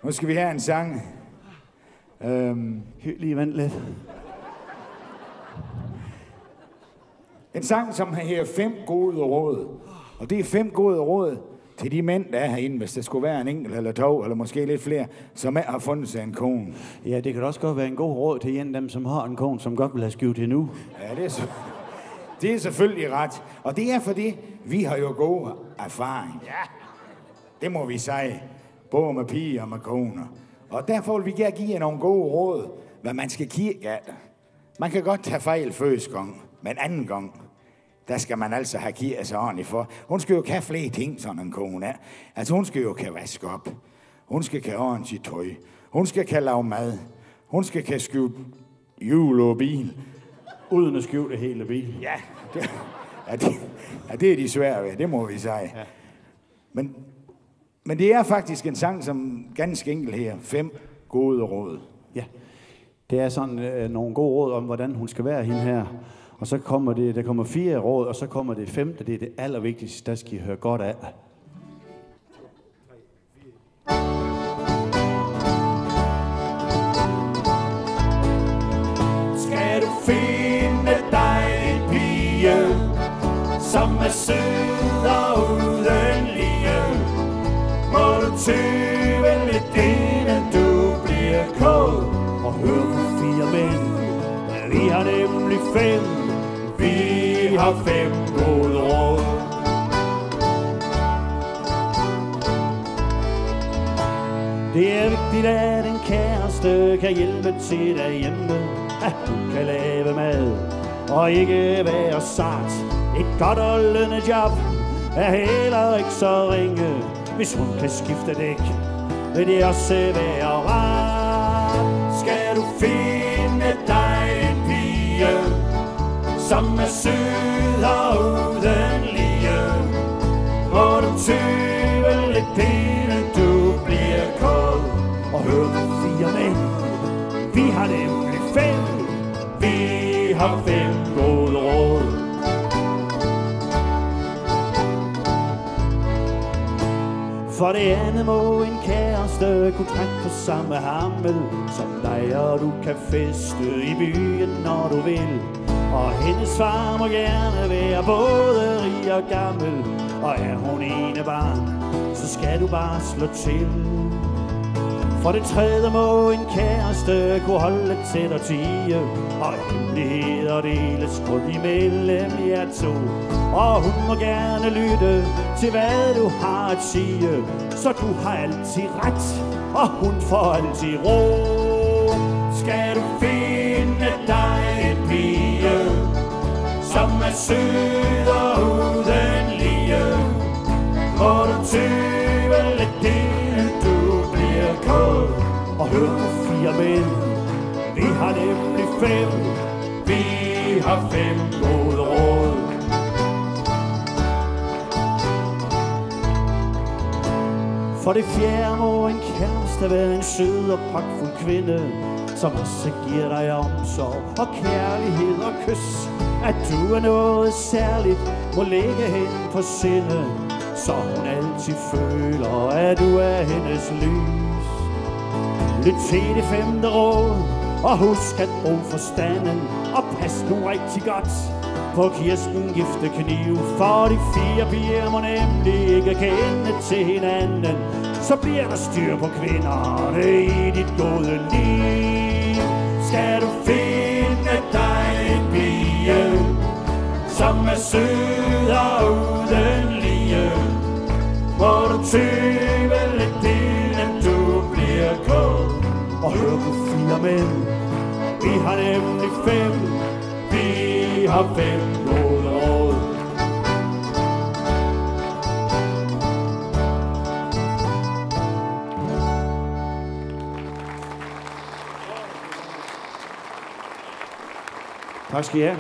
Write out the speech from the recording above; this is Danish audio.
Nu skal vi have en sang. Lige vent lidt. En sang, som her 5 gode råd. Og det er 5 gode råd til de mænd, der er herinde, hvis der skulle være en enkelt eller 2, eller måske lidt flere, som har fundet sig en kone. Ja, det kan også godt være en god råd til en af dem, som har en kone, som godt vil have skjult det nu. Ja, det er selvfølgelig ret. Og det er fordi, vi har jo god erfaring. Ja, det må vi sige. Både med piger og med koner. Og derfor vil vi gerne give jer nogle gode råd, hvad man skal kigge af. Man kan godt tage fejl første gang, men anden gang, der skal man altså have kigget sig ordentligt for. Hun skal jo kan flere ting, sådan en kone er. Altså, hun skal jo kan vaske op. Hun skal kan ordne sit tøj. Hun skal kan lave mad. Hun skal kan skjule hjul og bil. Uden at skjule hele bilen. Ja, det er de svære ved, det må vi sige. Ja. Men det er faktisk en sang, som ganske enkelt her. 5 gode råd. Ja, det er sådan nogle gode råd om, hvordan hun skal være hende her. Og så kommer der kommer 4 råd, og så kommer det 5. Det er det allervigtigste, der skal I høre godt af. Skal du finde dig en pige, som er sød og uden lige, må du tøve lidt inden du bliver kold. Og hør på 4 mænd, vi har nemlig 5. Vi har 5 gode råd. Det er vigtigt, at en kæreste kan hjælpe til derhjemme, at hun kan lave mad og ikke være sart. Et godt og lønnet job er heller ikke så ringe. Hvis hun kan skifte dæk, vil det også være rart. Skal du finde dig en pige, som er sød og uden lige, må du tøve lidt inden du bliver kold. Og hør på 4 mænd, vi har nemlig 5. Vi har 5 gode råd. For det andet må en kæreste kunne trække på samme hammel som dig, og du kan feste i byen, når du vil. Og hendes far må gerne være både rig og gammel, og er hun enebarn, så skal du bare slå til. For det tredje må en kæreste kunne holde tæt og tie, og hemmeligheder deles kun imellem jer 2. Og hun må gerne lytte til hvad du har at sige, så du har altid ret, og hun får altid ro. Skal du finde dig en pige, som er sød og uden lige, må du tøve lidt inden du bliver kold. Og hør på 4 mænd, vi har nemlig 5. Vi har 5 gode råd. For det fjerde må en kæreste være en sød og pragtfuld kvinde, som også giver dig omsorg og kærlighed og kys. At du er noget særligt, må lægge hende på sinde, så hun altid føler, at du er hendes lys. Lyt til det 5. råd, og husk at bruge forstanden, og pas nu rigtig godt på Kirsten Giftekniv. For de 4 piger må nemlig ikke kende til hinanden, så bliver der styr på kvinderne i dit gode liv. Skal du finde dig en pige, som er sød og uden lige, må du tøve lidt inden du bliver kold. Og hør på 4 mænd, vi har nemlig 5. Vi har 5 gode råd. Tak skal I have.